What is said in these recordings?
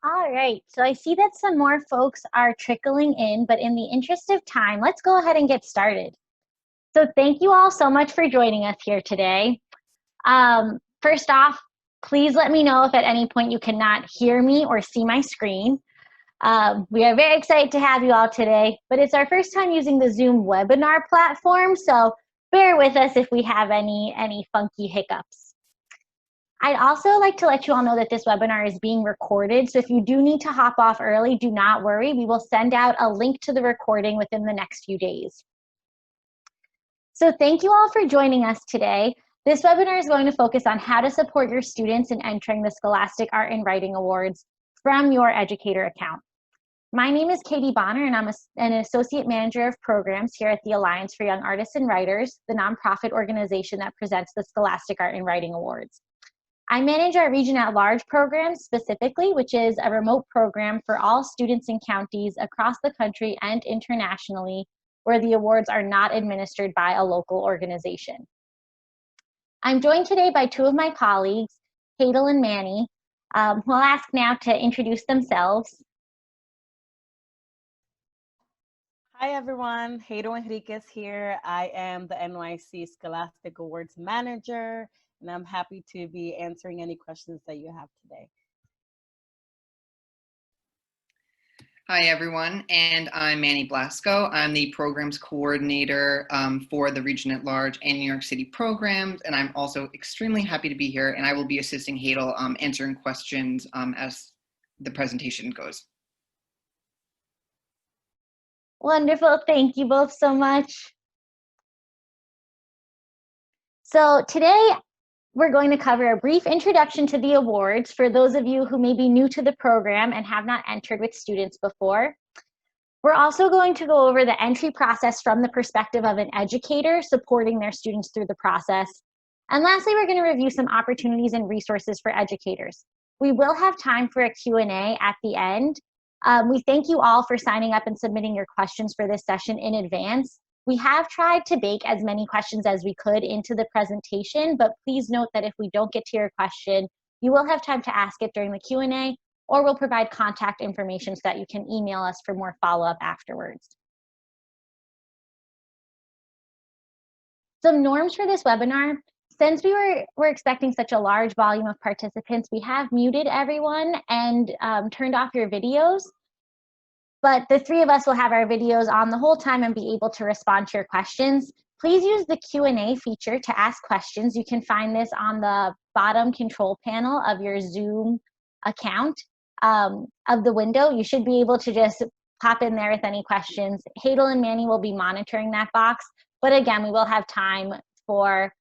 All right, so I see that some more folks are trickling in, but in the interest of time, let's go ahead and get started. So thank you all so much for joining us here today. First off, please let me know if at any point you cannot hear me or see my screen. We are very excited to have you all today, but it's our first time using the Zoom webinar platform, so bear with us if we have any funky hiccups. I'd also like to let you all know that this webinar is being recorded, so if you do need to hop off early, do not worry. We will send out a link to the recording within the next few days. So thank you all for joining us today. This webinar is going to focus on how to support your students in entering the Scholastic Art and Writing Awards from your educator account. My name is Katie Bonner, and I'm an Associate Manager of Programs here at the Alliance for Young Artists and Writers, the nonprofit organization that presents the Scholastic Art and Writing Awards. I manage our Region at Large program specifically, which is a remote program for all students in counties across the country and internationally where the awards are not administered by a local organization. I'm joined today by two of my colleagues, Hadel and Manny, who I'll ask now to introduce themselves. Hi everyone, Hadel Enriquez here. I am the NYC Scholastic Awards Manager, and I'm happy to be answering any questions that you have today. Hi everyone, and I'm Manny Blasco. I'm the Programs Coordinator for the Region at Large and New York City programs, and I'm also extremely happy to be here, and I will be assisting Hadel answering questions as the presentation goes. Wonderful, thank you both so much. So today, we're going to cover a brief introduction to the awards for those of you who may be new to the program and have not entered with students before. We're also going to go over the entry process from the perspective of an educator supporting their students through the process. And lastly, we're going to review some opportunities and resources for educators. We will have time for a Q&A at the end. We thank you all for signing up and submitting your questions for this session in advance. We have tried to bake as many questions as we could into the presentation, but please note that if we don't get to your question, you will have time to ask it during the Q&A, or we'll provide contact information so that you can email us for more follow-up afterwards. Some norms for this webinar. Since we're expecting such a large volume of participants, we have muted everyone and turned off your videos. But the three of us will have our videos on the whole time and be able to respond to your questions. Please use the Q&A feature to ask questions. You can find this on the bottom control panel of your Zoom account of the window. You should be able to just pop in there with any questions. Hadel and Manny will be monitoring that box. But again, we will have time for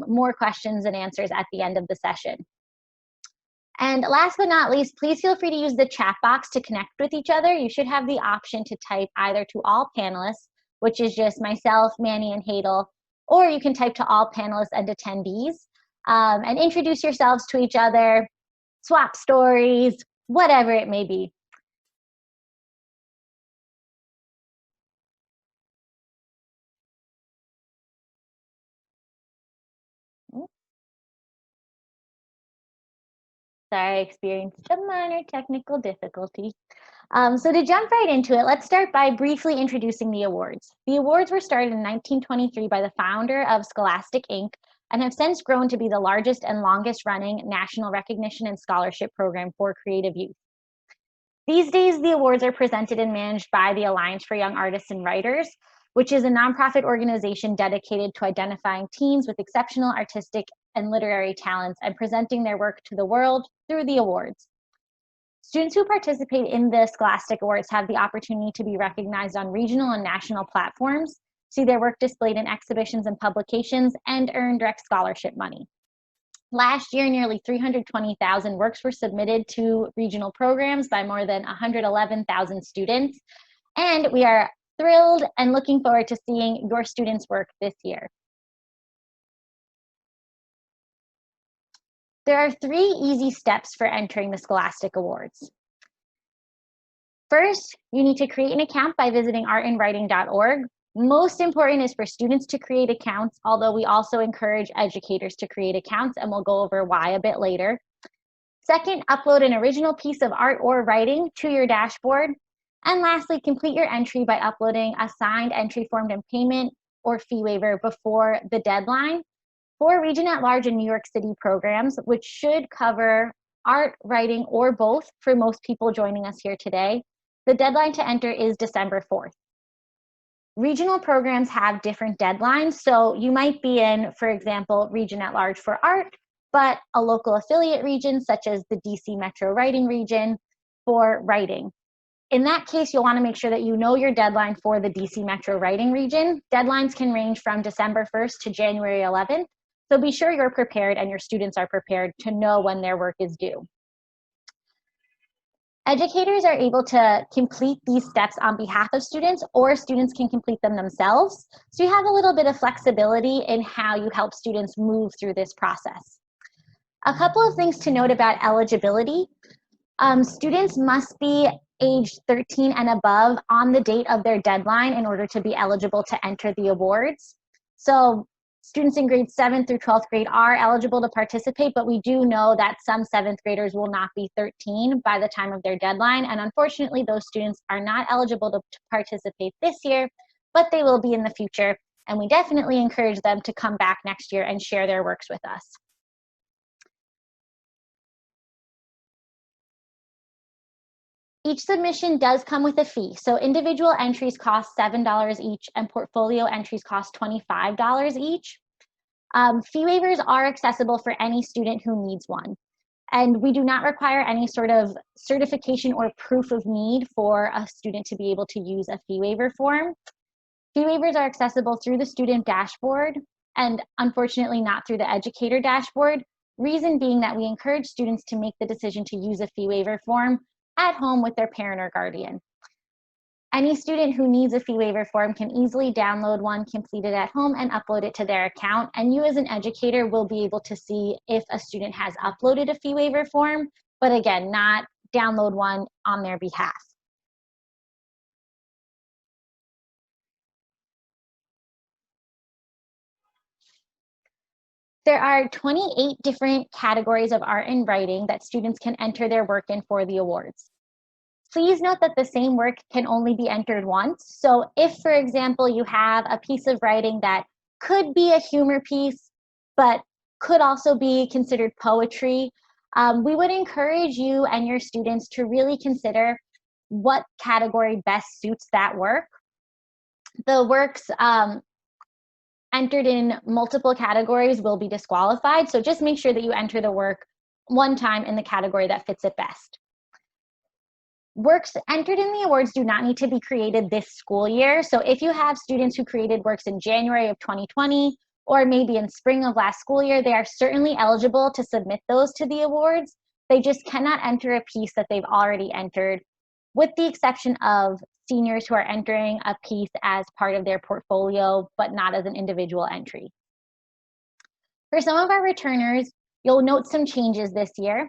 more questions and answers at the end of the session. And last but not least, please feel free to use the chat box to connect with each other. You should have the option to type either to all panelists, which is just myself, Manny, and Hadel, or you can type to all panelists and attendees and introduce yourselves to each other, swap stories, whatever it may be. Sorry, I experienced a minor technical difficulty. So to jump right into it, let's start by briefly introducing the awards. The awards were started in 1923 by the founder of Scholastic Inc. and have since grown to be the largest and longest running national recognition and scholarship program for creative youth. These days, the awards are presented and managed by the Alliance for Young Artists and Writers, which is a nonprofit organization dedicated to identifying teens with exceptional artistic and literary talents and presenting their work to the world through the awards. Students who participate in the Scholastic Awards have the opportunity to be recognized on regional and national platforms, see their work displayed in exhibitions and publications, and earn direct scholarship money. Last year, nearly 320,000 works were submitted to regional programs by more than 111,000 students, and we are thrilled and looking forward to seeing your students' work this year. There are 3 easy steps for entering the Scholastic Awards. First, you need to create an account by visiting artandwriting.org. Most important is for students to create accounts, although we also encourage educators to create accounts, and we'll go over why a bit later. Second, upload an original piece of art or writing to your dashboard. And lastly, complete your entry by uploading a signed entry form and payment or fee waiver before the deadline for Region at Large and New York City programs, which should cover art, writing, or both for most people joining us here today. The deadline to enter is December 4th. Regional programs have different deadlines, so you might be in, for example, Region at Large for art, but a local affiliate region such as the DC Metro Writing Region for writing. In that case, you'll want to make sure that you know your deadline for the DC Metro Writing Region. Deadlines can range from December 1st to January 11th, so be sure you're prepared and your students are prepared to know when their work is due. Educators are able to complete these steps on behalf of students, or students can complete them themselves. So you have a little bit of flexibility in how you help students move through this process. A couple of things to note about eligibility. Students must be age 13 and above on the date of their deadline in order to be eligible to enter the awards. So students in grades 7th through 12th grade are eligible to participate, but we do know that some 7th graders will not be 13 by the time of their deadline. And unfortunately, those students are not eligible to participate this year, but they will be in the future. And we definitely encourage them to come back next year and share their works with us. Each submission does come with a fee. So individual entries cost $7 each and portfolio entries cost $25 each. Fee waivers are accessible for any student who needs one. And we do not require any sort of certification or proof of need for a student to be able to use a fee waiver form. Fee waivers are accessible through the student dashboard and unfortunately not through the educator dashboard. Reason being that we encourage students to make the decision to use a fee waiver form at home with their parent or guardian. Any student who needs a fee waiver form can easily download one, complete it at home, and upload it to their account. And you as an educator will be able to see if a student has uploaded a fee waiver form, but again, not download one on their behalf. There are 28 different categories of art and writing that students can enter their work in for the awards. Please note that the same work can only be entered once. So if, for example, you have a piece of writing that could be a humor piece, but could also be considered poetry, we would encourage you and your students to really consider what category best suits that work. The works entered in multiple categories will be disqualified. So just make sure that you enter the work one time in the category that fits it best. Works entered in the awards do not need to be created this school year. So if you have students who created works in January of 2020, or maybe in spring of last school year, they are certainly eligible to submit those to the awards. They just cannot enter a piece that they've already entered, with the exception of seniors who are entering a piece as part of their portfolio, but not as an individual entry. For some of our returners, you'll note some changes this year.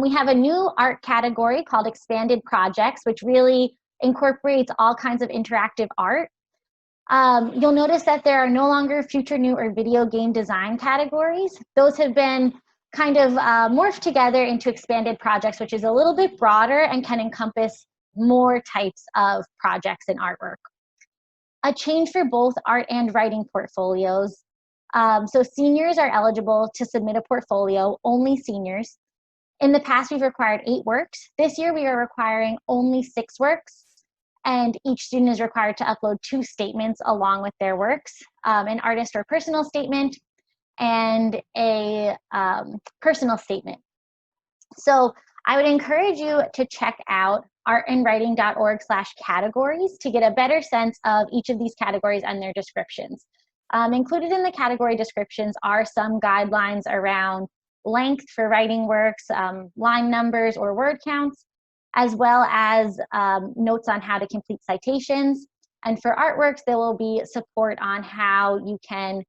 We have a new art category called Expanded Projects, which really incorporates all kinds of interactive art. You'll notice that there are no longer future new or video game design categories. Those have been kind of morphed together into Expanded Projects, which is a little bit broader and can encompass more types of projects and artwork. A change for both art and writing portfolios. So seniors are eligible to submit a portfolio, only seniors. In the past, we've required 8 works. This year, we are requiring only 6 works, and each student is required to upload 2 statements along with their works, an artist or personal statement and a personal statement. So I would encourage you to check out artandwriting.org/categories to get a better sense of each of these categories and their descriptions. Included in the category descriptions are some guidelines around length for writing works, line numbers or word counts, as well as notes on how to complete citations. And for artworks, there will be support on how you can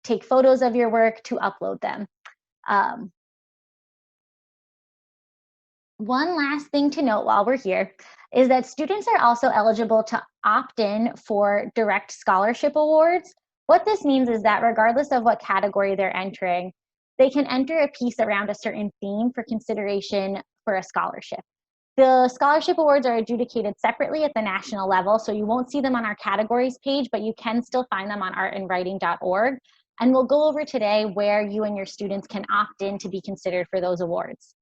take photos of your work to upload them. One last thing to note while we're here is that students are also eligible to opt in for direct scholarship awards. What this means is that regardless of what category they're entering, they can enter a piece around a certain theme for consideration for a scholarship. The scholarship awards are adjudicated separately at the national level, so you won't see them on our categories page, but you can still find them on artandwriting.org. And we'll go over today where you and your students can opt in to be considered for those awards.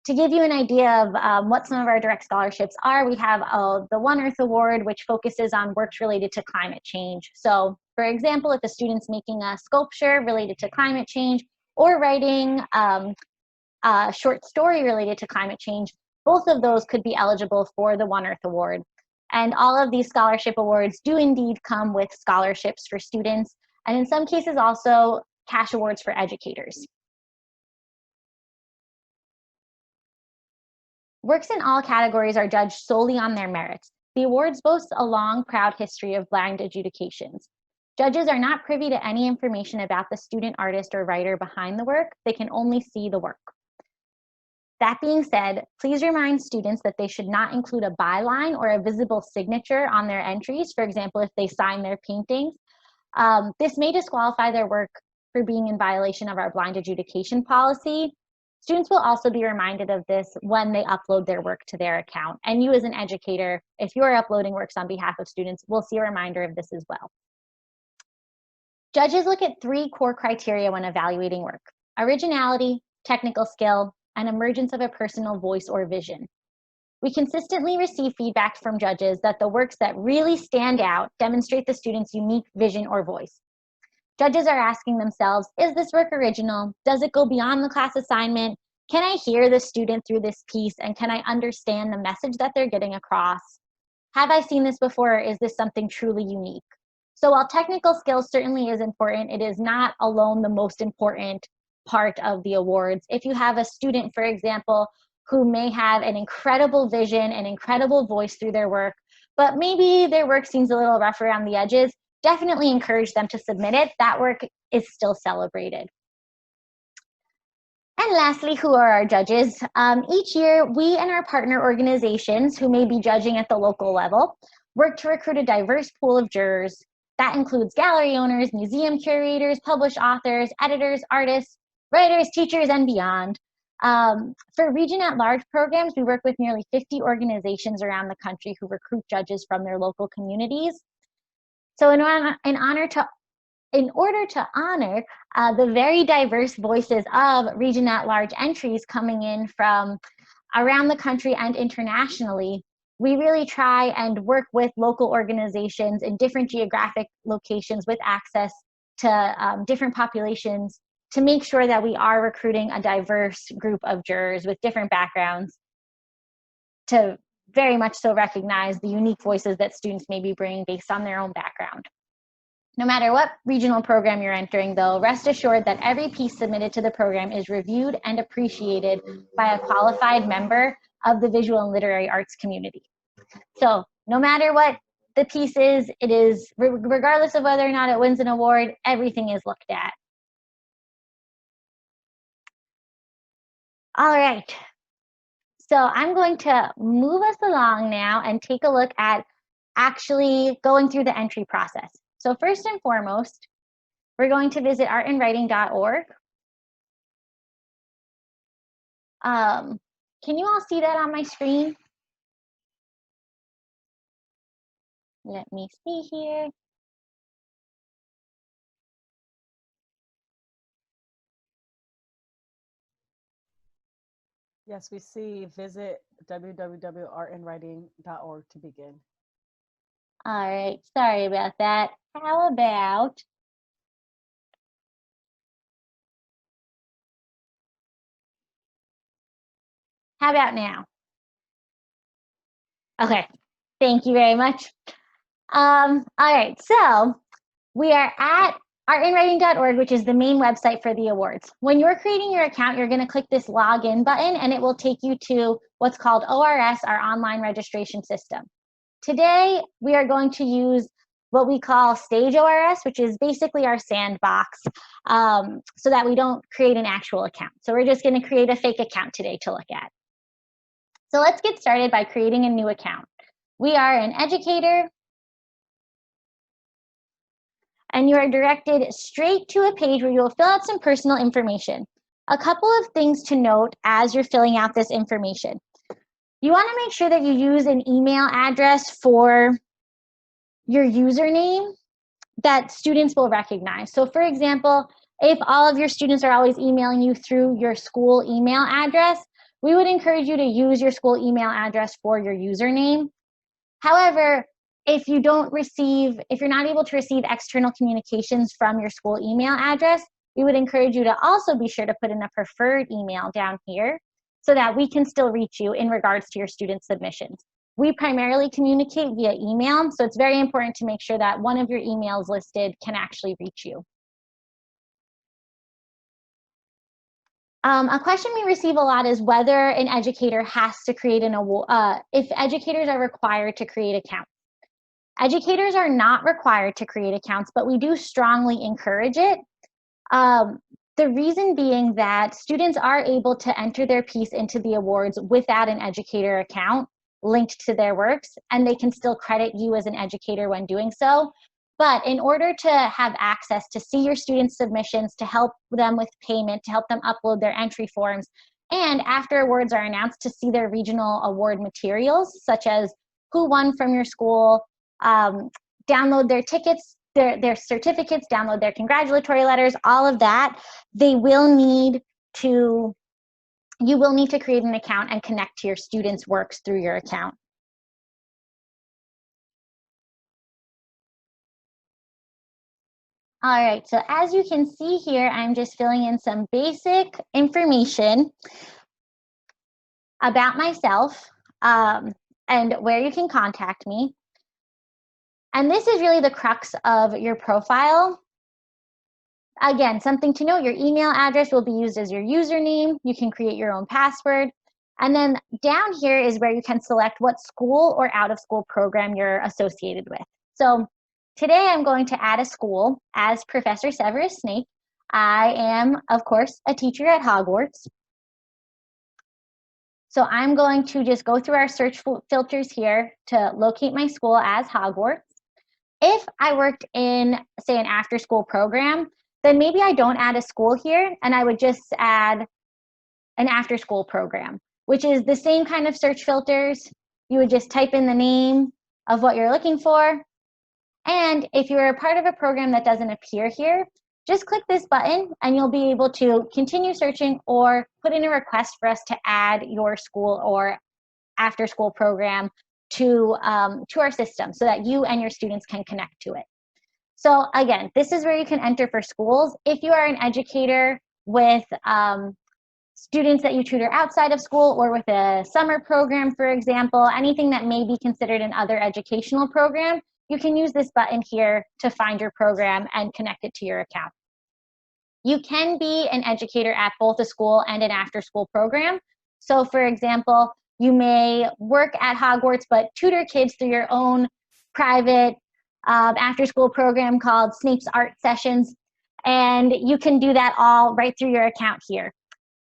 To give you an idea of what some of our direct scholarships are, we have the One Earth Award, which focuses on works related to climate change. So, for example, if a student's making a sculpture related to climate change or writing a short story related to climate change, both of those could be eligible for the One Earth Award. And all of these scholarship awards do indeed come with scholarships for students, and in some cases also cash awards for educators. Works in all categories are judged solely on their merits. The awards boast a long, proud history of blind adjudications. Judges are not privy to any information about the student, artist, or writer behind the work. They can only see the work. That being said, please remind students that they should not include a byline or a visible signature on their entries, for example, if they sign their paintings. This may disqualify their work for being in violation of our blind adjudication policy. Students will also be reminded of this when they upload their work to their account. And you as an educator, if you are uploading works on behalf of students, will see a reminder of this as well. Judges look at 3 core criteria when evaluating work: originality, technical skill, and emergence of a personal voice or vision. We consistently receive feedback from judges that the works that really stand out demonstrate the student's unique vision or voice. Judges are asking themselves, is this work original? Does it go beyond the class assignment? Can I hear the student through this piece, and can I understand the message that they're getting across? Have I seen this before, or is this something truly unique? So while technical skills certainly is important, it is not alone the most important part of the awards. If you have a student, for example, who may have an incredible vision, an incredible voice through their work, but maybe their work seems a little rough around the edges, definitely encourage them to submit it. That work is still celebrated. And lastly, who are our judges? Each year, we and our partner organizations who may be judging at the local level work to recruit a diverse pool of jurors. That includes gallery owners, museum curators, published authors, editors, artists, writers, teachers, and beyond. For Region at Large programs, we work with nearly 50 organizations around the country who recruit judges from their local communities. So in order to honor the very diverse voices of Region at Large entries coming in from around the country and internationally, we really try and work with local organizations in different geographic locations with access to different populations to make sure that we are recruiting a diverse group of jurors with different backgrounds to very much so recognize the unique voices that students may be bringing based on their own background. No matter what regional program you're entering, though, rest assured that every piece submitted to the program is reviewed and appreciated by a qualified member of the visual and literary arts community. So no matter what the piece is, it is, regardless of whether or not it wins an award, everything is looked at. All right. So I'm going to move us along now and take a look at actually going through the entry process. So first and foremost, we're going to visit artandwriting.org. Can you all see that on my screen? Let me see here. Yes, we see visit www.artandwriting.org to begin. All right, sorry about that. How about now? Okay, thank you very much. All right, so we are at artandwriting.org, which is the main website for the awards. When you're creating your account, you're going to click this login button and it will take you to what's called ORS, our online registration system. Today, we are going to use what we call Stage ORS, which is basically our sandbox, so that we don't create an actual account. So we're just going to create a fake account today to look at. So let's get started by creating a new account. We are an educator. and you are directed straight to a page where you will fill out some personal information. A couple of things to note as you're filling out this information. You want to make sure that you use an email address for your username that students will recognize. So for example, if all of your students are always emailing you through your school email address, we would encourage you to use your school email address for your username. However, if you're not able to receive external communications from your school email address, we would encourage you to also be sure to put in a preferred email down here so that we can still reach you in regards to your student submissions. We primarily communicate via email, so it's very important to make sure that one of your emails listed can actually reach you. A question we receive a lot is whether an educator has to create an award, if educators are required to create accounts. Educators are not required to create accounts, but we do strongly encourage it. The reason being that students are able to enter their piece into the awards without an educator account linked to their works, and they can still credit you as an educator when doing so. But in order to have access to see your students' submissions, to help them with payment, to help them upload their entry forms, and after awards are announced, to see their regional award materials, such as who won from your school, download their tickets, their certificates, download their congratulatory letters, all of that, you will need to create an account and connect to your students' works through your account. All right, so as you can see here, I'm just filling in some basic information about myself and where you can contact me. And this is really the crux of your profile. Again, something to note, your email address will be used as your username. You can create your own password. And then down here is where you can select what school or out-of-school program you're associated with. So today I'm going to add a school as Professor Severus Snape. I am, of course, a teacher at Hogwarts. So I'm going to just go through our search filters here to locate my school as Hogwarts. If I worked in, say, an after-school program, then maybe I don't add a school here and I would just add an after-school program, which is the same kind of search filters. You would just type in the name of what you're looking for. And if you're a part of a program that doesn't appear here, just click this button and you'll be able to continue searching or put in a request for us to add your school or after-school program to our system so that you and your students can connect to it. So again, this is where you can enter for schools. If you are an educator with students that you tutor outside of school or with a summer program, for example, anything that may be considered an other educational program, you can use this button here to find your program and connect it to your account. You can be an educator at both a school and an after-school program. So for example, you may work at Hogwarts but tutor kids through your own private after-school program called Snape's Art Sessions, and you can do that all right through your account here.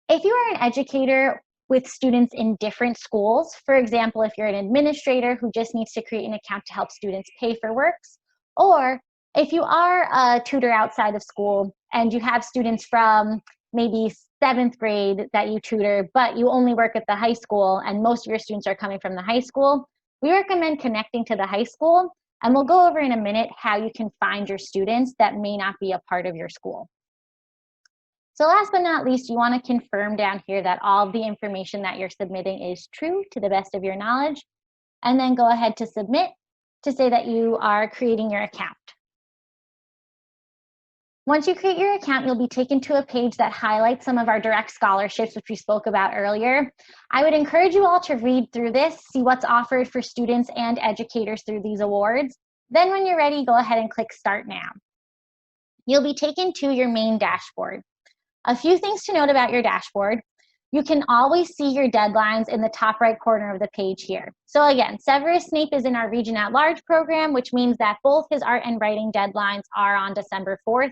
If you are an educator with students in different schools, for example, if you're an administrator who just needs to create an account to help students pay for works, or if you are a tutor outside of school and you have students from maybe 7th grade that you tutor, but you only work at the high school and most of your students are coming from the high school, we recommend connecting to the high school. And we'll go over in a minute how you can find your students that may not be a part of your school. So last but not least, you want to confirm down here that all the information that you're submitting is true to the best of your knowledge, and then go ahead to submit to say that you are creating your account. Once you create your account, you'll be taken to a page that highlights some of our direct scholarships, which we spoke about earlier. I would encourage you all to read through this, see what's offered for students and educators through these awards. Then when you're ready, go ahead and click Start Now. You'll be taken to your main dashboard. A few things to note about your dashboard. You can always see your deadlines in the top right corner of the page here. So again, Severus Snape is in our Region at Large program, which means that both his art and writing deadlines are on December 4th.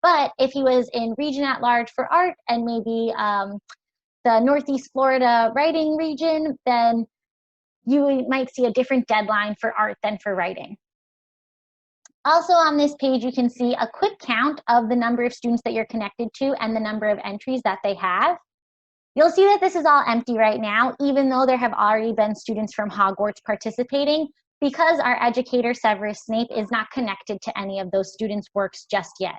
But if he was in Region at Large for art and maybe the Northeast Florida writing region, then you might see a different deadline for art than for writing. Also on this page, you can see a quick count of the number of students that you're connected to and the number of entries that they have. You'll see that this is all empty right now, even though there have already been students from Hogwarts participating, because our educator, Severus Snape, is not connected to any of those students' works just yet.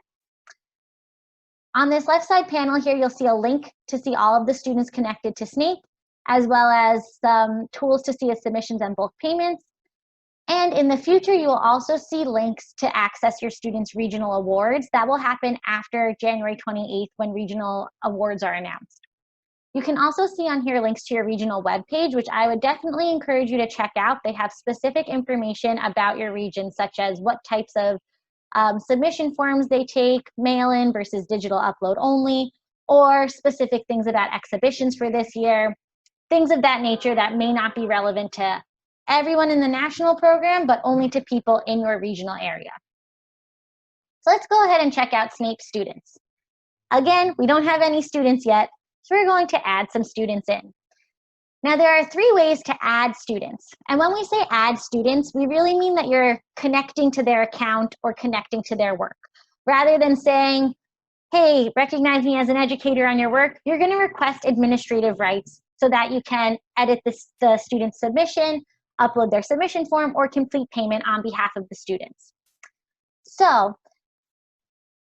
On this left side panel here, you'll see a link to see all of the students connected to Snape, as well as some tools to see his submissions and bulk payments. And in the future, you will also see links to access your students' regional awards. That will happen after January 28th when regional awards are announced. You can also see on here links to your regional webpage, which I would definitely encourage you to check out. They have specific information about your region, such as what types of submission forms they take, mail-in versus digital upload only, or specific things about exhibitions for this year, things of that nature that may not be relevant to everyone in the national program, but only to people in your regional area. So let's go ahead and check out Snape students. Again, we don't have any students yet, so we're going to add some students in. Now, there are 3 ways to add students. And when we say add students, we really mean that you're connecting to their account or connecting to their work. Rather than saying, hey, recognize me as an educator on your work, you're going to request administrative rights so that you can edit the student's submission, upload their submission form, or complete payment on behalf of the students. So,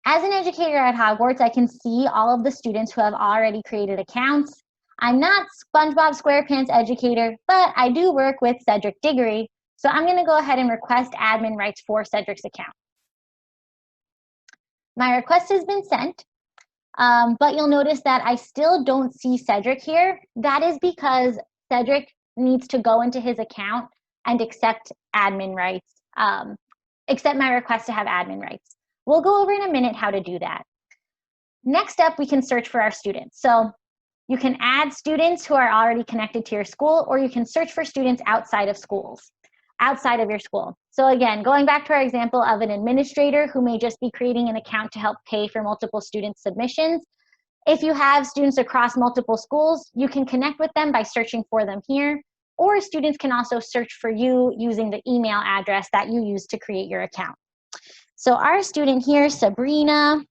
as an educator at Hogwarts, I can see all of the students who have already created accounts. I'm not SpongeBob SquarePants educator, but I do work with Cedric Diggory, so I'm going to go ahead and request admin rights for Cedric's account. My request has been sent, but you'll notice that I still don't see Cedric here. That is because Cedric needs to go into his account and accept admin rights, accept my request to have admin rights. We'll go over in a minute how to do that. Next up, we can search for our students. So you can add students who are already connected to your school, or you can search for students outside of schools, outside of your school. So again, going back to our example of an administrator who may just be creating an account to help pay for multiple student submissions. If you have students across multiple schools, you can connect with them by searching for them here, or students can also search for you using the email address that you use to create your account. So our student here, Sabrina,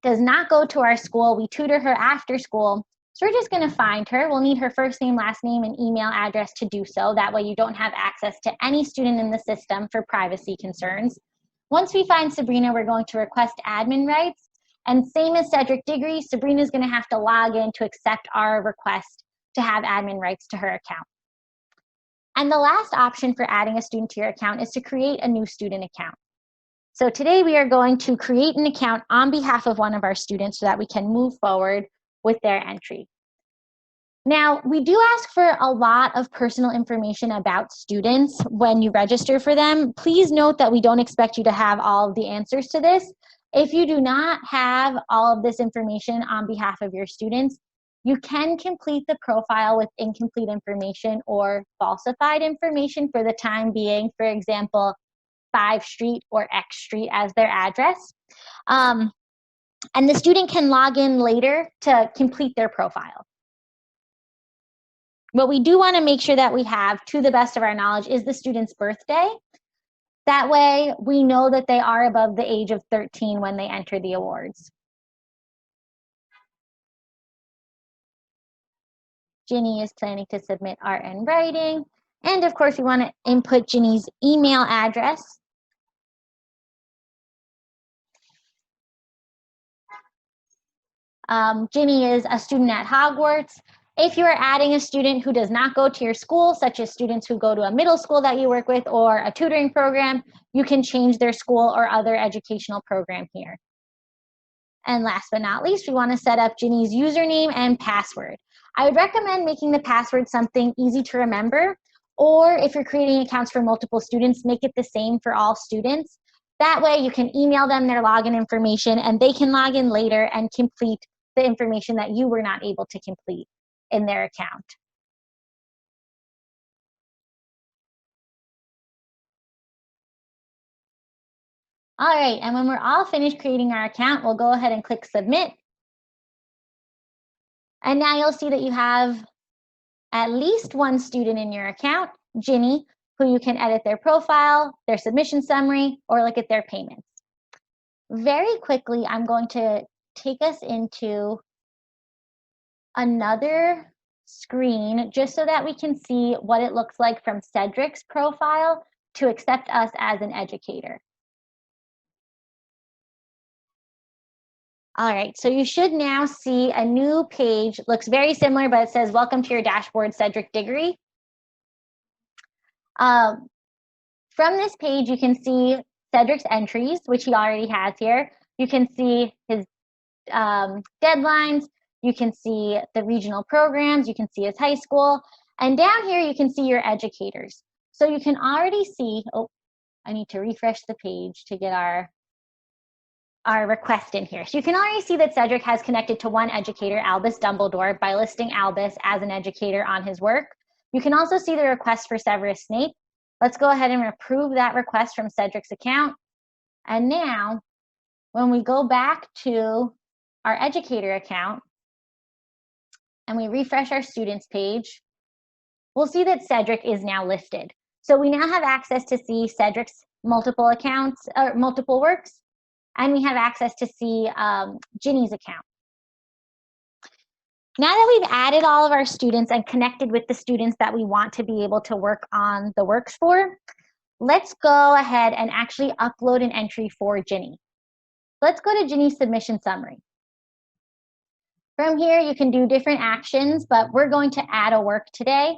does not go to our school. We tutor her after school. So we're just going to find her. We'll need her first name, last name, and email address to do so. That way you don't have access to any student in the system for privacy concerns. Once we find Sabrina, we're going to request admin rights. And same as Cedric Diggory, Sabrina's going to have to log in to accept our request to have admin rights to her account. And the last option for adding a student to your account is to create a new student account. So today we are going to create an account on behalf of one of our students so that we can move forward with their entry. Now, we do ask for a lot of personal information about students when you register for them. Please note that we don't expect you to have all of the answers to this. If you do not have all of this information on behalf of your students, you can complete the profile with incomplete information or falsified information for the time being. For example, 5 Street or X Street as their address. And the student can log in later to complete their profile. What we do want to make sure that we have, to the best of our knowledge, is the student's birthday. That way we know that they are above the age of 13 when they enter the awards. Ginny is planning to submit art and writing. And of course, we want to input Ginny's email address. Ginny is a student at Hogwarts. If you are adding a student who does not go to your school, such as students who go to a middle school that you work with or a tutoring program, you can change their school or other educational program here. And last but not least, we want to set up Ginny's username and password. I would recommend making the password something easy to remember, or if you're creating accounts for multiple students, make it the same for all students. That way you can email them their login information and they can log in later and complete the information that you were not able to complete in their account. All right, and when we're all finished creating our account, we'll go ahead and click submit. And now you'll see that you have at least one student in your account, Ginny, who you can edit their profile, their submission summary, or look at their payments. Very quickly, I'm going to take us into another screen just so that we can see what it looks like from Cedric's profile to accept us as an educator. All right, so you should now see a new page. Looks very similar, but it says, welcome to your dashboard, Cedric Diggory. From this page, you can see Cedric's entries, which he already has here. You can see his deadlines. You can see the regional programs. You can see his high school. And down here, you can see your educators. So you can already see, oh, I need to refresh the page to get our request in here. So you can already see that Cedric has connected to one educator, Albus Dumbledore, by listing Albus as an educator on his work. You can also see the request for Severus Snape. Let's go ahead and approve that request from Cedric's account. And now, when we go back to our educator account and we refresh our students page, we'll see that Cedric is now listed. So we now have access to see Cedric's multiple accounts, or multiple works, and we have access to see Ginny's account. Now that we've added all of our students and connected with the students that we want to be able to work on the works for, let's go ahead and actually upload an entry for Ginny. Let's go to Ginny's submission summary. From here, you can do different actions, but we're going to add a work today.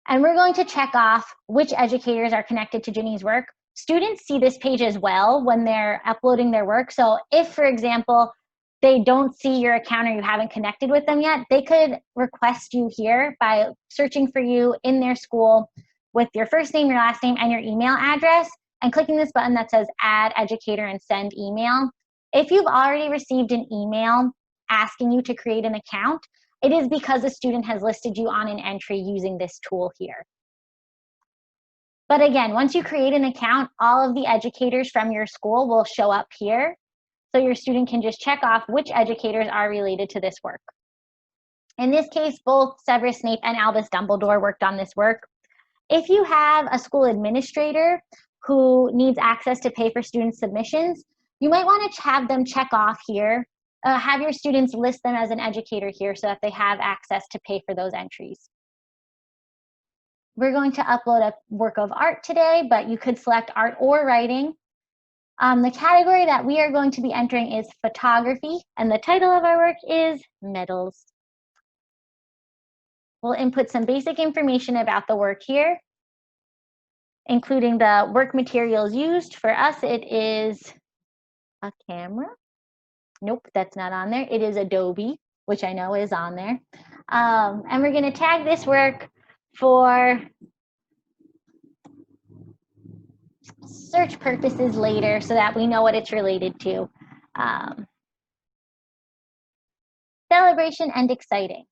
And we're going to check off which educators are connected to Ginny's work. Students see this page as well when they're uploading their work. So if, for example, they don't see your account or you haven't connected with them yet, they could request you here by searching for you in their school with your first name, your last name, and your email address, and clicking this button that says Add Educator and Send Email. If you've already received an email asking you to create an account, it is because the student has listed you on an entry using this tool here. But again, once you create an account, all of the educators from your school will show up here. So your student can just check off which educators are related to this work. In this case, both Severus Snape and Albus Dumbledore worked on this work. If you have a school administrator who needs access to pay for student submissions, you might want to have them check off here, have your students list them as an educator here so that they have access to pay for those entries. We're going to upload a work of art today, but you could select art or writing. The category that we are going to be entering is photography, and the title of our work is Medals. We'll input some basic information about the work here, including the work materials used. For us, it is a camera. Nope, that's not on there. It is Adobe, which I know is on there. And we're going to tag this work for search purposes later so that we know what it's related to. Celebration and exciting.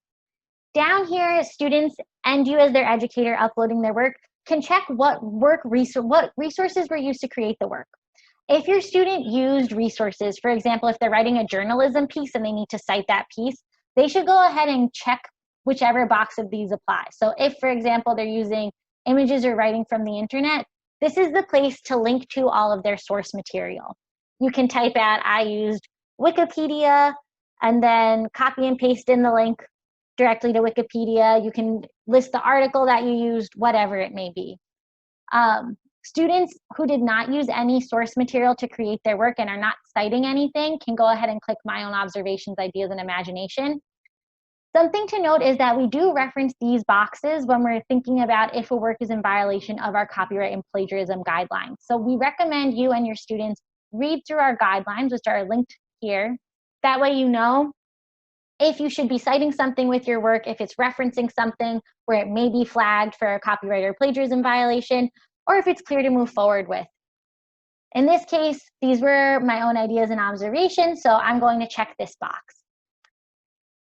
Down here, students and you as their educator uploading their work can check what resources were used to create the work. If your student used resources, for example, if they're writing a journalism piece and they need to cite that piece, they should go ahead and check whichever box of these applies. So if, for example, they're using images or writing from the internet, this is the place to link to all of their source material. You can type out, I used Wikipedia, and then copy and paste in the link directly to Wikipedia. You can list the article that you used, whatever it may be. Students who did not use any source material to create their work and are not citing anything can go ahead and click My Own Observations, Ideas, and Imagination. Something to note is that we do reference these boxes when we're thinking about if a work is in violation of our copyright and plagiarism guidelines. So we recommend you and your students read through our guidelines, which are linked here. That way you know if you should be citing something with your work, if it's referencing something where it may be flagged for a copyright or plagiarism violation, or if it's clear to move forward with. In this case, these were my own ideas and observations, so I'm going to check this box.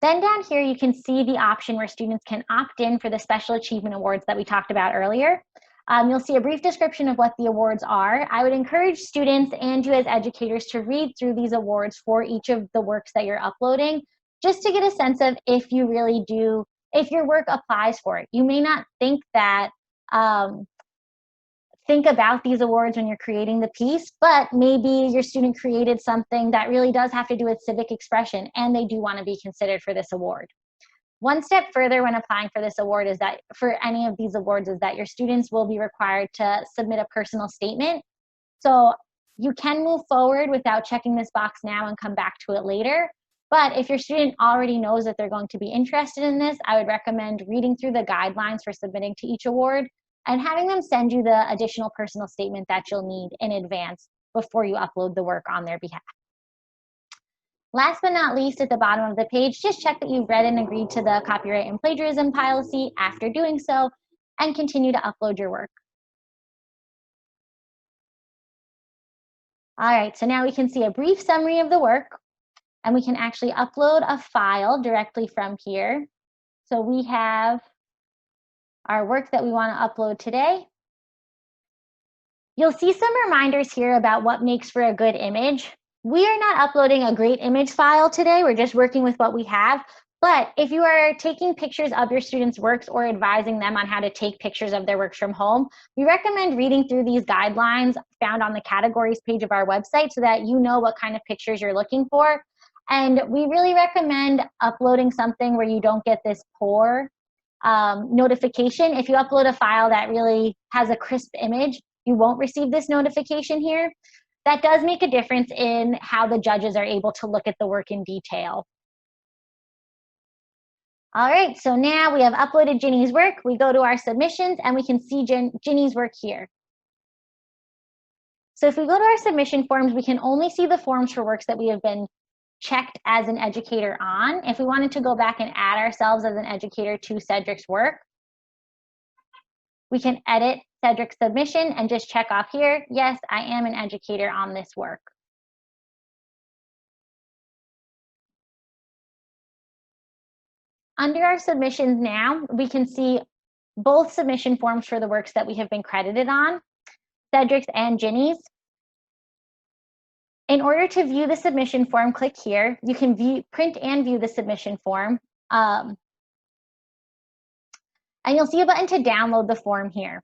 Then down here, you can see the option where students can opt in for the Special Achievement Awards that we talked about earlier. You'll see a brief description of what the awards are. I would encourage students and you as educators to read through these awards for each of the works that you're uploading, just to get a sense of if you really do, if your work applies for it. You may not think that think about these awards when you're creating the piece, but maybe your student created something that really does have to do with civic expression and they do want to be considered for this award. One step further when applying for this award is that for any of these awards is that your students will be required to submit a personal statement. So you can move forward without checking this box now and come back to it later. But if your student already knows that they're going to be interested in this, I would recommend reading through the guidelines for submitting to each award and having them send you the additional personal statement that you'll need in advance before you upload the work on their behalf. Last but not least, at the bottom of the page, just check that you've read and agreed to the copyright and plagiarism policy after doing so, and continue to upload your work. All right, so now we can see a brief summary of the work, and we can actually upload a file directly from here. So we have our work that we want to upload today. You'll see some reminders here about what makes for a good image. We are not uploading a great image file today. We're just working with what we have. But if you are taking pictures of your students' works or advising them on how to take pictures of their works from home, we recommend reading through these guidelines found on the categories page of our website so that you know what kind of pictures you're looking for. And we really recommend uploading something where you don't get this poor notification. If you upload a file that really has a crisp image, you won't receive this notification here. That does make a difference in how the judges are able to look at the work in detail. All right, so now we have uploaded Ginny's work. We go to our submissions and we can see Ginny's work here. So if we go to our submission forms, we can only see the forms for works that we have been checked as an educator on. If we wanted to go back and add ourselves as an educator to Cedric's work, we can edit Cedric's submission and just check off here, yes, I am an educator on this work. Under our submissions now, we can see both submission forms for the works that we have been credited on, Cedric's and Ginny's. In order to view the submission form, click here. You can print and view the submission form. And you'll see a button to download the form here.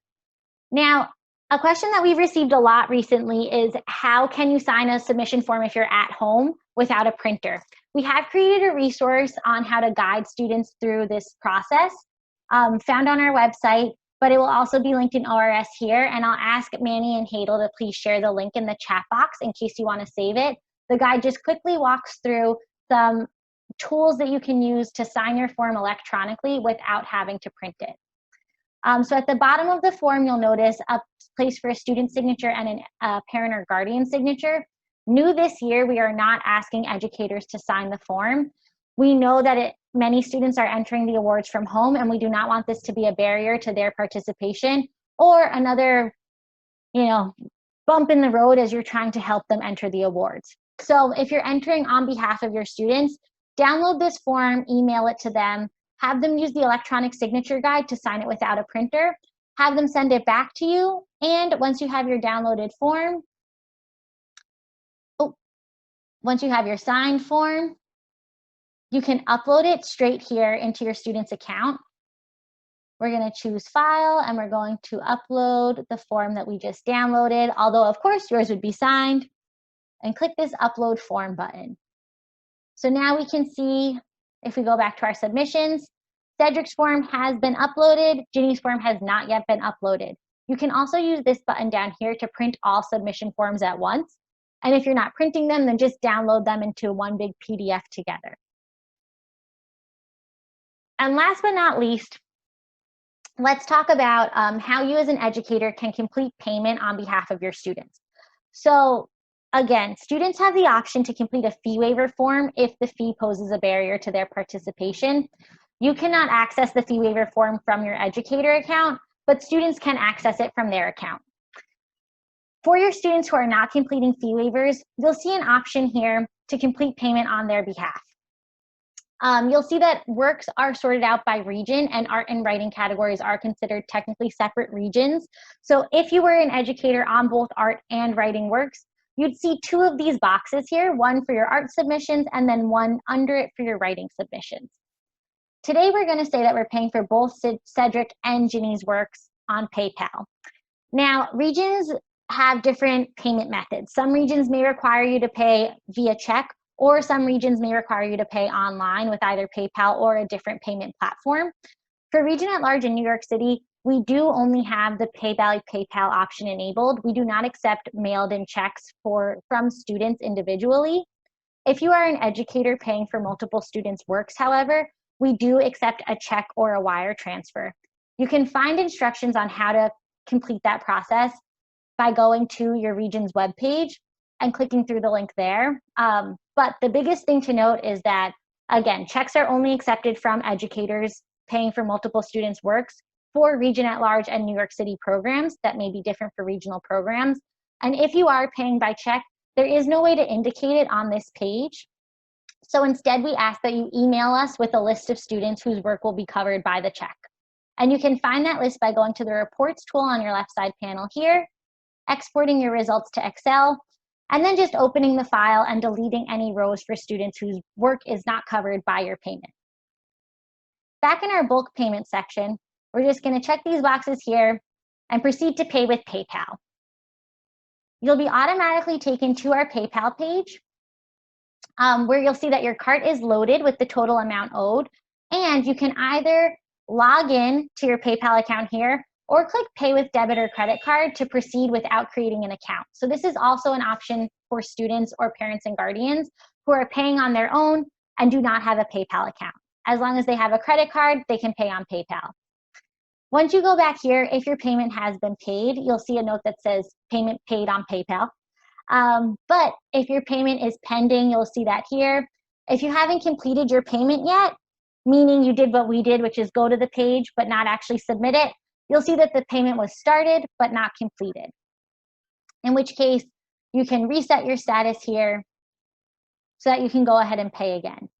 Now, a question that we've received a lot recently is how can you sign a submission form if you're at home without a printer? We have created a resource on how to guide students through this process found on our website, but it will also be linked in ORS here. And I'll ask Manny and Hadel to please share the link in the chat box in case you want to save it. The guide just quickly walks through some tools that you can use to sign your form electronically without having to print it. So at the bottom of the form, you'll notice a place for a student signature and a parent or guardian signature. New this year, we are not asking educators to sign the form. We know that many students are entering the awards from home, and we do not want this to be a barrier to their participation or another, bump in the road as you're trying to help them enter the awards. So if you're entering on behalf of your students, download this form, email it to them, have them use the electronic signature guide to sign it without a printer, have them send it back to you, and once you have your downloaded form, once you have your signed form, you can upload it straight here into your student's account. We're going to choose File, and we're going to upload the form that we just downloaded, although, of course, yours would be signed, and click this Upload Form button. So now we can see, if we go back to our submissions, Cedric's form has been uploaded, Ginny's form has not yet been uploaded. You can also use this button down here to print all submission forms at once. And if you're not printing them, then just download them into one big PDF together. And last but not least, let's talk about how you as an educator can complete payment on behalf of your students. So again, students have the option to complete a fee waiver form if the fee poses a barrier to their participation. You cannot access the fee waiver form from your educator account, but students can access it from their account. For your students who are not completing fee waivers, you'll see an option here to complete payment on their behalf. You'll see that works are sorted out by region, and art and writing categories are considered technically separate regions. So if you were an educator on both art and writing works, you'd see two of these boxes here, one for your art submissions and then one under it for your writing submissions. Today, we're going to say that we're paying for both Cedric and Ginny's works on PayPal. Now, regions have different payment methods. Some regions may require you to pay via check, or some regions may require you to pay online with either PayPal or a different payment platform. For Region at Large in New York City, we do only have the Pay Valley PayPal option enabled. We do not accept mailed-in checks from students individually. If you are an educator paying for multiple students' works, however, we do accept a check or a wire transfer. You can find instructions on how to complete that process by going to your region's webpage and clicking through the link there. But the biggest thing to note is that, again, checks are only accepted from educators paying for multiple students' works for Region at Large and New York City programs that may be different for regional programs. And if you are paying by check, there is no way to indicate it on this page. So instead, we ask that you email us with a list of students whose work will be covered by the check. And you can find that list by going to the Reports tool on your left side panel here, exporting your results to Excel, and then just opening the file and deleting any rows for students whose work is not covered by your payment. Back in our bulk payment section, we're just going to check these boxes here and proceed to pay with PayPal. You'll be automatically taken to our PayPal page, where you'll see that your cart is loaded with the total amount owed, and you can either log in to your PayPal account here or click Pay with Debit or Credit Card to proceed without creating an account. So this is also an option for students or parents and guardians who are paying on their own and do not have a PayPal account. As long as they have a credit card, they can pay on PayPal. Once you go back here, if your payment has been paid, you'll see a note that says payment paid on PayPal. But if your payment is pending, you'll see that here. If you haven't completed your payment yet, meaning you did what we did, which is go to the page but not actually submit it, you'll see that the payment was started but not completed. In which case, you can reset your status here so that you can go ahead and pay again.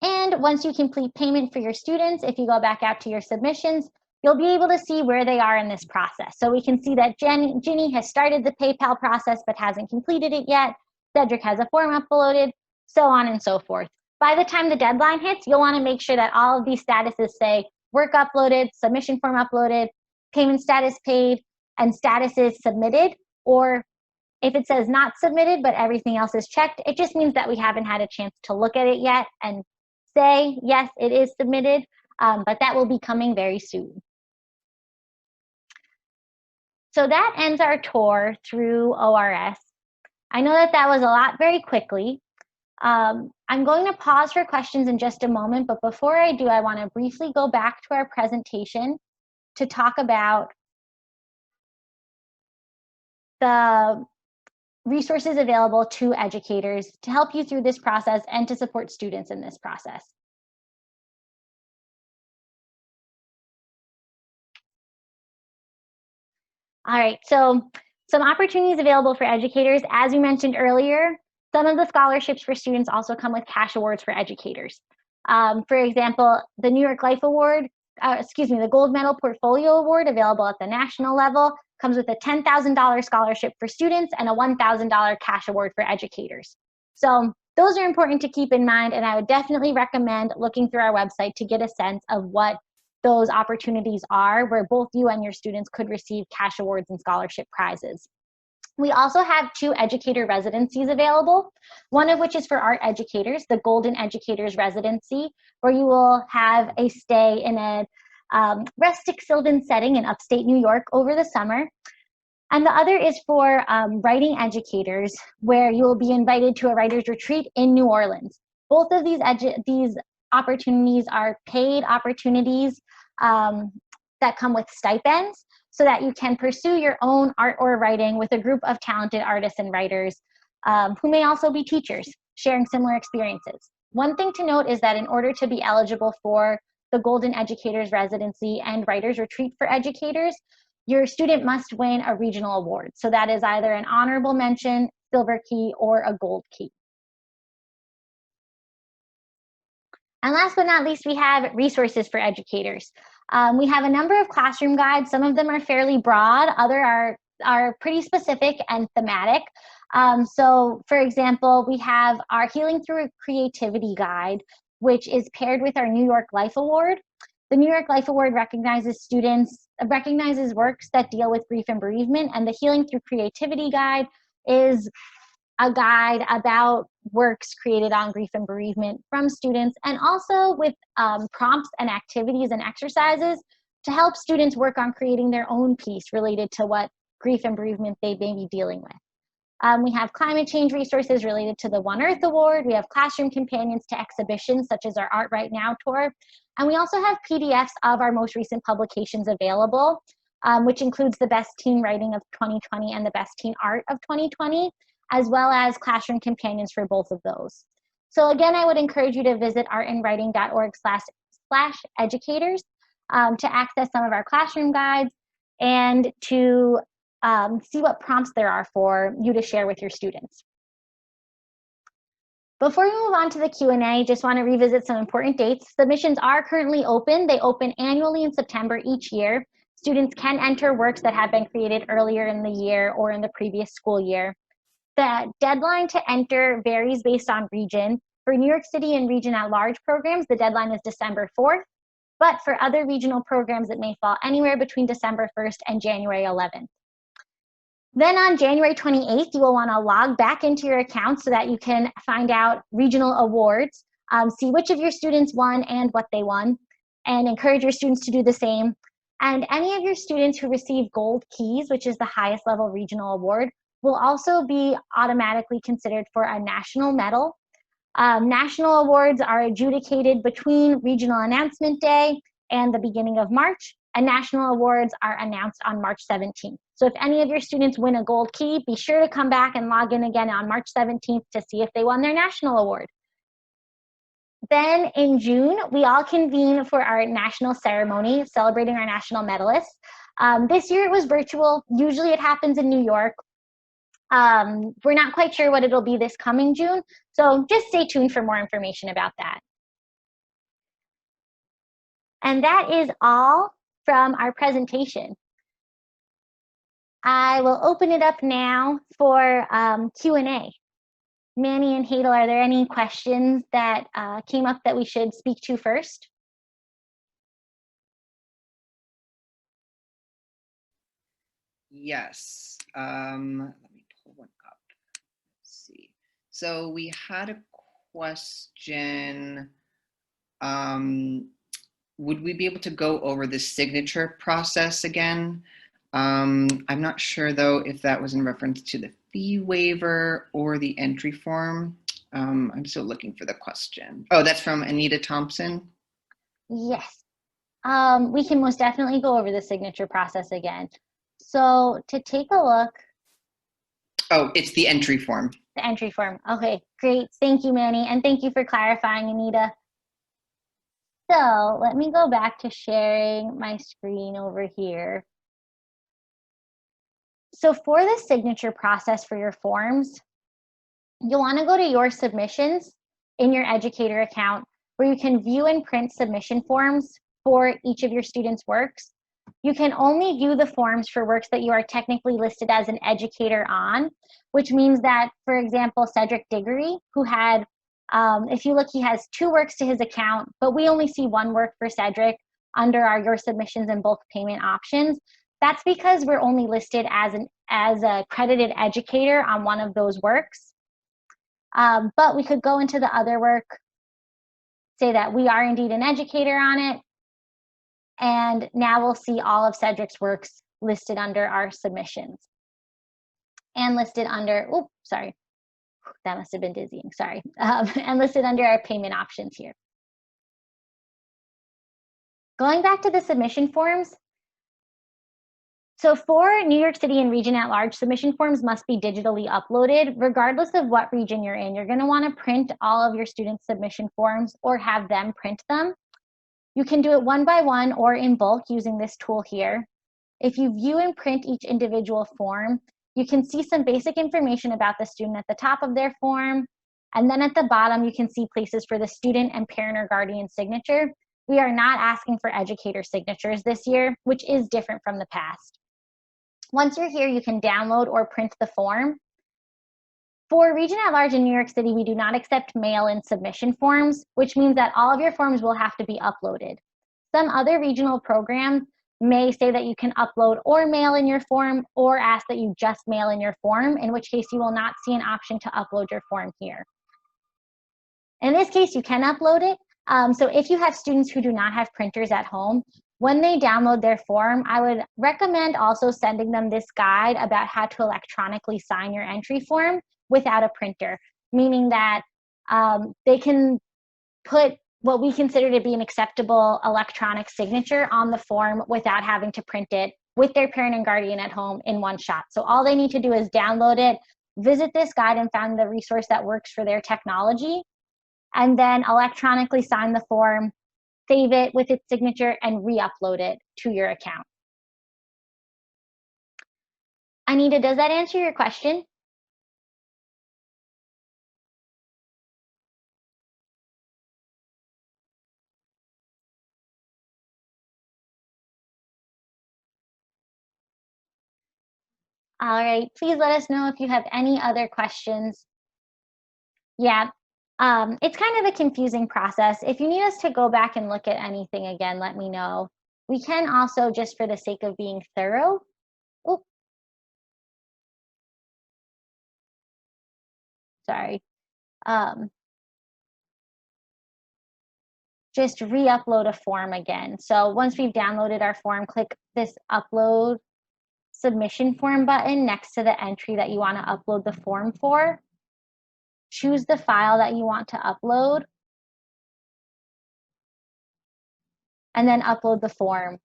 And once you complete payment for your students, if you go back out to your submissions, you'll be able to see where they are in this process. So we can see that Ginny has started the PayPal process but hasn't completed it yet. Cedric has a form uploaded, so on and so forth. By the time the deadline hits, you'll want to make sure that all of these statuses say work uploaded, submission form uploaded, payment status paid, and status is submitted. Or if it says not submitted but everything else is checked, it just means that we haven't had a chance to look at it yet and say, yes, it is submitted, but that will be coming very soon. So that ends our tour through ORS. I know that that was a lot very quickly. I'm going to pause for questions in just a moment, but before I do, I want to briefly go back to our presentation to talk about the resources available to educators to help you through this process and to support students in this process. All right, so some opportunities available for educators. As we mentioned earlier, some of the scholarships for students also come with cash awards for educators. For example, the New York Life Award, the Gold Medal Portfolio Award available at the national level comes with a $10,000 scholarship for students and a $1,000 cash award for educators. So those are important to keep in mind, and I would definitely recommend looking through our website to get a sense of what those opportunities are, where both you and your students could receive cash awards and scholarship prizes. We also have 2 educator residencies available, one of which is for art educators, the Golden Educators Residency, where you will have a stay in a rustic sylvan setting in upstate New York over the summer. And the other is for writing educators, where you will be invited to a writer's retreat in New Orleans. Both of these opportunities are paid opportunities that come with stipends, so that you can pursue your own art or writing with a group of talented artists and writers who may also be teachers, sharing similar experiences. One thing to note is that in order to be eligible for the Golden Educators Residency and Writers Retreat for educators, your student must win a regional award. So that is either an honorable mention, silver key, or a gold key. And last but not least, we have resources for educators. We have a number of classroom guides. Some of them are fairly broad, other are pretty specific and thematic. So for example, we have our Healing Through Creativity guide, which is paired with our New York Life Award. The New York Life Award recognizes works that deal with grief and bereavement, and the Healing Through Creativity Guide is a guide about works created on grief and bereavement from students, and also with prompts and activities and exercises to help students work on creating their own piece related to what grief and bereavement they may be dealing with. We have climate change resources related to the One Earth Award. We have classroom companions to exhibitions such as our Art Right Now tour. And we also have PDFs of our most recent publications available, which includes the Best Teen Writing of 2020 and the Best Teen Art of 2020, as well as classroom companions for both of those. So again, I would encourage you to visit artandwriting.org/educators to access some of our classroom guides and to see what prompts there are for you to share with your students. Before we move on to the Q&A, just want to revisit some important dates. Submissions are currently open. They open annually in September each year. Students can enter works that have been created earlier in the year or in the previous school year. The deadline to enter varies based on region. For New York City and region at large programs, the deadline is December 4th. But for other regional programs, it may fall anywhere between December 1st and January 11th. Then on January 28th, you will want to log back into your account so that you can find out regional awards, see which of your students won and what they won, and encourage your students to do the same. And any of your students who receive Gold Keys, which is the highest level regional award, will also be automatically considered for a national medal. National awards are adjudicated between Regional Announcement Day and the beginning of March, and national awards are announced on March 17th. So if any of your students win a Gold Key, be sure to come back and log in again on March 17th to see if they won their national award. Then in June, we all convene for our national ceremony celebrating our national medalists. This year it was virtual. Usually it happens in New York. We're not quite sure what it'll be this coming June, so just stay tuned for more information about that. And that is all from our presentation. I will open it up now for Q&A. Manny and Hadel, are there any questions that came up that we should speak to first? Yes. Let me pull one up. Let's see. So we had a question. Would we be able to go over the signature process again? I'm not sure though if that was in reference to the fee waiver or the entry form. I'm still looking for the question. Oh, that's from Anita Thompson. Yes, we can most definitely go over the signature process again. So to take a look. Oh, it's the entry form. The entry form. Okay, great. Thank you, Manny. And thank you for clarifying, Anita. So let me go back to sharing my screen over here. So for the signature process for your forms, you'll want to go to your submissions in your educator account where you can view and print submission forms for each of your students' works. You can only view the forms for works that you are technically listed as an educator on, which means that, for example, Cedric Diggory, who had, if you look, he has 2 works to his account, but we only see 1 work for Cedric under our Your Submissions and Bulk Payment options. That's because we're only listed as a credited educator on one of those works. But we could go into the other work, say that we are indeed an educator on it, and now we'll see all of Cedric's works listed under our submissions. And listed under, oops, sorry, that must have been dizzying, sorry. And listed under our payment options here. Going back to the submission forms, so for New York City and region at large, submission forms must be digitally uploaded regardless of what region you're in. You're going to want to print all of your students' submission forms or have them print them. You can do it one by one or in bulk using this tool here. If you view and print each individual form, you can see some basic information about the student at the top of their form, and then at the bottom you can see places for the student and parent or guardian signature. We are not asking for educator signatures this year, which is different from the past. Once you're here, you can download or print the form. For region at large in New York City, we do not accept mail-in submission forms, which means that all of your forms will have to be uploaded. Some other regional programs may say that you can upload or mail in your form, or ask that you just mail in your form, in which case you will not see an option to upload your form here. In this case, you can upload it. So if you have students who do not have printers at home, when they download their form, I would recommend also sending them this guide about how to electronically sign your entry form without a printer, meaning that they can put what we consider to be an acceptable electronic signature on the form without having to print it with their parent and guardian at home in one shot. So all they need to do is download it, visit this guide and find the resource that works for their technology, and then electronically sign the form, save it with its signature, and re-upload it to your account. Anita, does that answer your question? All right, please let us know if you have any other questions. Yeah, it's kind of a confusing process. If you need us to go back and look at anything again, let me know. We can also, just for the sake of being thorough, sorry, just re-upload a form again. So once we've downloaded our form, click this upload submission form button next to the entry that you want to upload the form for. Choose the file that you want to upload, and then upload the form.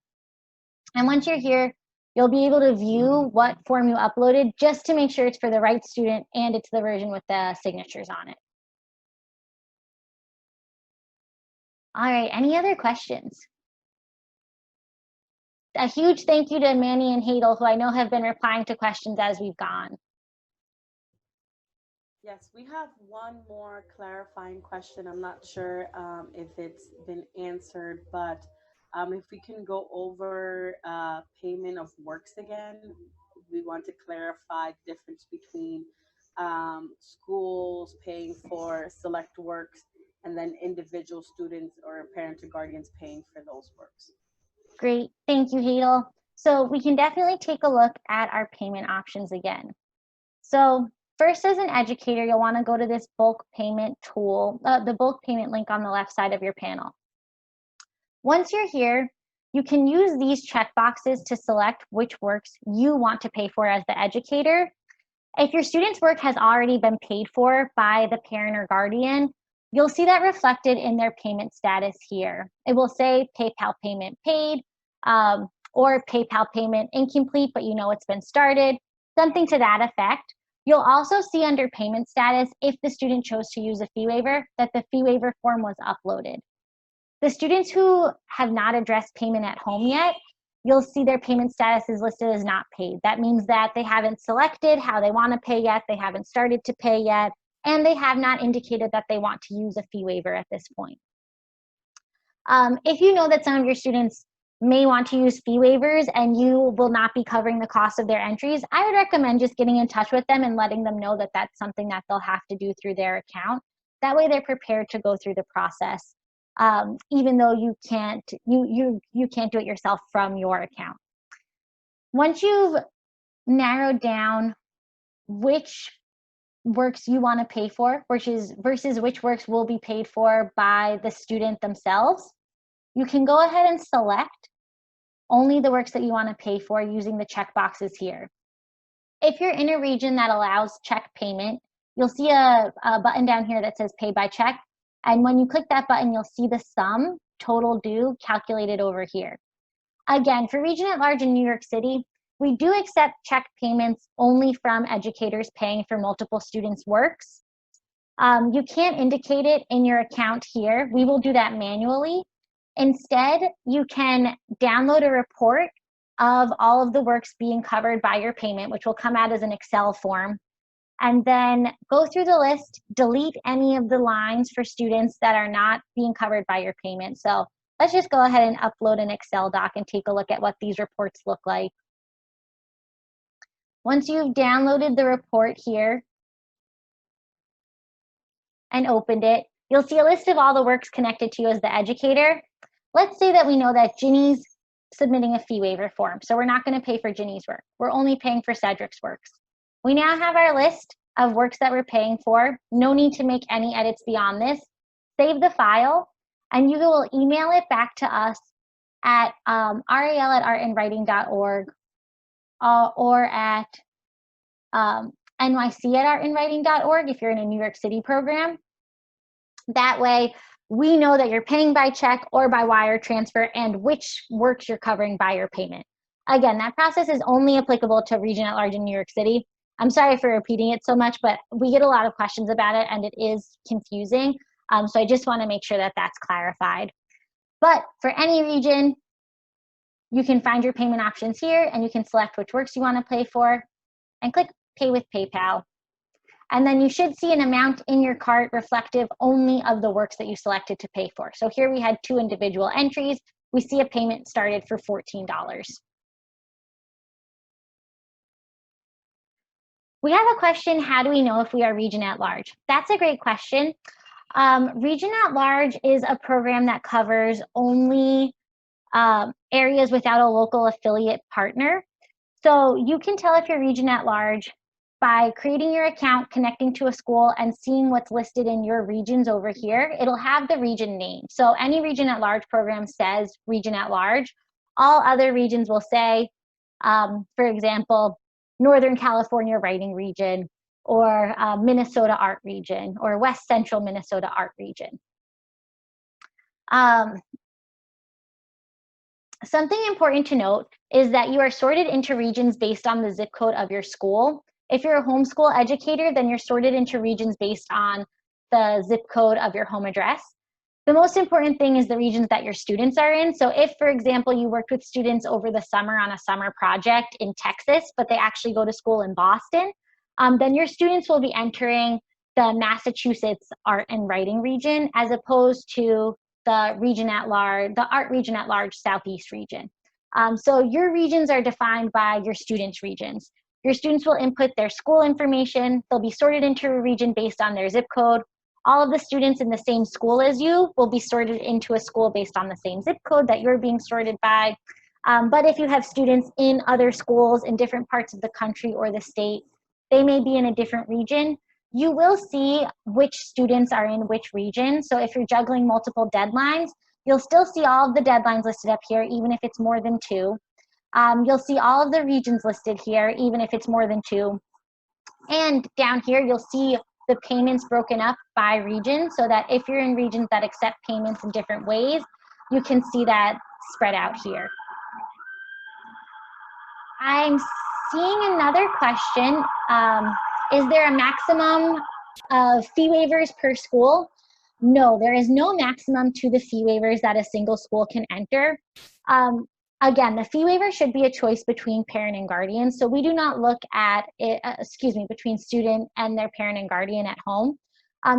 And once you're here, you'll be able to view what form you uploaded just to make sure it's for the right student and it's the version with the signatures on it. All right, any other questions? A huge thank you to Manny and Hadel, who I know have been replying to questions as we've gone. Yes, we have one more clarifying question. I'm not sure if it's been answered, but if we can go over payment of works again, we want to clarify the difference between schools paying for select works and then individual students or parents or guardians paying for those works. Great, thank you, Hadel. So we can definitely take a look at our payment options again. So first, as an educator, you'll want to go to this bulk payment tool, the bulk payment link on the left side of your panel. Once you're here, you can use these checkboxes to select which works you want to pay for as the educator. If your student's work has already been paid for by the parent or guardian, you'll see that reflected in their payment status here. It will say PayPal payment paid, or PayPal payment incomplete, but you know it's been started, something to that effect. You'll also see under payment status, if the student chose to use a fee waiver, that the fee waiver form was uploaded. The students who have not addressed payment at home yet, you'll see their payment status is listed as not paid. That means that they haven't selected how they want to pay yet, they haven't started to pay yet, and they have not indicated that they want to use a fee waiver at this point. If you know that some of your students may want to use fee waivers and you will not be covering the cost of their entries, I would recommend just getting in touch with them and letting them know that that's something that they'll have to do through their account. That way they're prepared to go through the process, even though you can't do it yourself from your account. Once you've narrowed down which works you want to pay for versus which works will be paid for by the student themselves, you can go ahead and select only the works that you want to pay for using the checkboxes here. If you're in a region that allows check payment, you'll see a button down here that says pay by check. And when you click that button, you'll see the sum total due calculated over here. Again, for Region at Large in New York City, we do accept check payments only from educators paying for multiple students' works. You can't indicate it in your account here. We will do that manually. Instead, you can download a report of all of the works being covered by your payment, which will come out as an Excel form, and then go through the list, delete any of the lines for students that are not being covered by your payment. So let's just go ahead and upload an Excel doc and take a look at what these reports look like. Once you've downloaded the report here and opened it, you'll see a list of all the works connected to you as the educator. let's say that we know that Ginny's submitting a fee waiver form, so we're not going to pay for Ginny's work. We're only paying for Cedric's works. We now have our list of works that we're paying for. No need to make any edits beyond this. Save the file, and you will email it back to us at ral@artinwriting.org or at nyc@artinwriting.org if you're in a New York City program. That way, we know that you're paying by check or by wire transfer and which works you're covering by your payment. Again, that process is only applicable to Region at Large in New York City. I'm sorry for repeating it so much, but we get a lot of questions about it and it is confusing. So I just want to make sure that that's clarified. But for any region, you can find your payment options here and you can select which works you want to pay for and click Pay with PayPal. And then you should see an amount in your cart reflective only of the works that you selected to pay for. So here we had 2 individual entries. We see a payment started for $14. We have a question, how do we know if we are Region at Large? That's a great question. Region at Large is a program that covers only areas without a local affiliate partner. So you can tell if you're Region at Large by creating your account, connecting to a school, and seeing what's listed in your regions over here. It'll have the region name. So any Region at Large program says Region at Large. All other regions will say, for example, Northern California Writing Region, or Minnesota Art Region, or West Central Minnesota Art Region. Something important to note is that you are sorted into regions based on the zip code of your school. If you're a homeschool educator, then you're sorted into regions based on the zip code of your home address. The most important thing is the regions that your students are in. So if, for example, you worked with students over the summer on a summer project in Texas, but they actually go to school in Boston, then your students will be entering the Massachusetts Art and Writing region as opposed to the Region at Large, the Art Region at Large Southeast region. So your regions are defined by your students' regions. Your students will input their school information. They'll be sorted into a region based on their zip code. All of the students in the same school as you will be sorted into a school based on the same zip code that you're being sorted by. But if you have students in other schools in different parts of the country or the state, they may be in a different region. You will see which students are in which region. So if you're juggling multiple deadlines, you'll still see all of the deadlines listed up here, even if it's more than 2. You'll see all of the regions listed here, even if it's more than 2. And down here, you'll see the payments broken up by region so that if you're in regions that accept payments in different ways, you can see that spread out here. I'm seeing another question. Is there a maximum of fee waivers per school? No, there is no maximum to the fee waivers that a single school can enter. Again, the fee waiver should be a choice between parent and guardian. So we do not look at it, between student and their parent and guardian at home.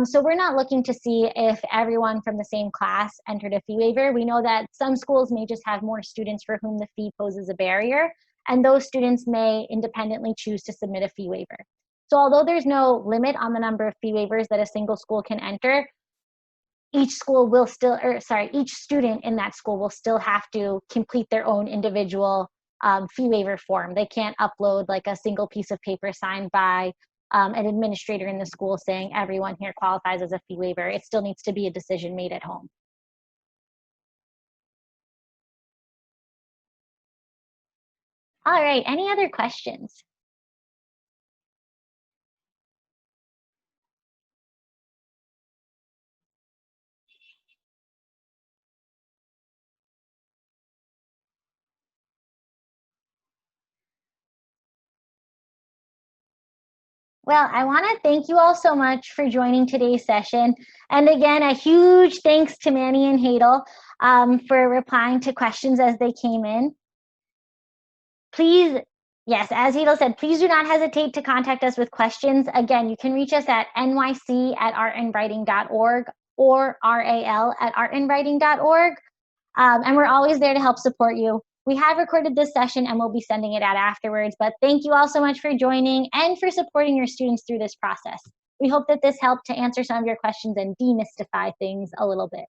So we're not looking to see if everyone from the same class entered a fee waiver. We know that some schools may just have more students for whom the fee poses a barrier, and those students may independently choose to submit a fee waiver. So although there's no limit on the number of fee waivers that a single school can enter, each school will still, each student in that school will still have to complete their own individual fee waiver form. They can't upload like a single piece of paper signed by an administrator in the school saying everyone here qualifies as a fee waiver. It still needs to be a decision made at home. All right, any other questions? Well, I want to thank you all so much for joining today's session. And again, a huge thanks to Manny and Hadel for replying to questions as they came in. Please, yes, as Hadel said, please do not hesitate to contact us with questions. Again, you can reach us at nyc@artinwriting.org or ral@artinwriting.org. And we're always there to help support you. We have recorded this session and we'll be sending it out afterwards, but thank you all so much for joining and for supporting your students through this process. We hope that this helped to answer some of your questions and demystify things a little bit.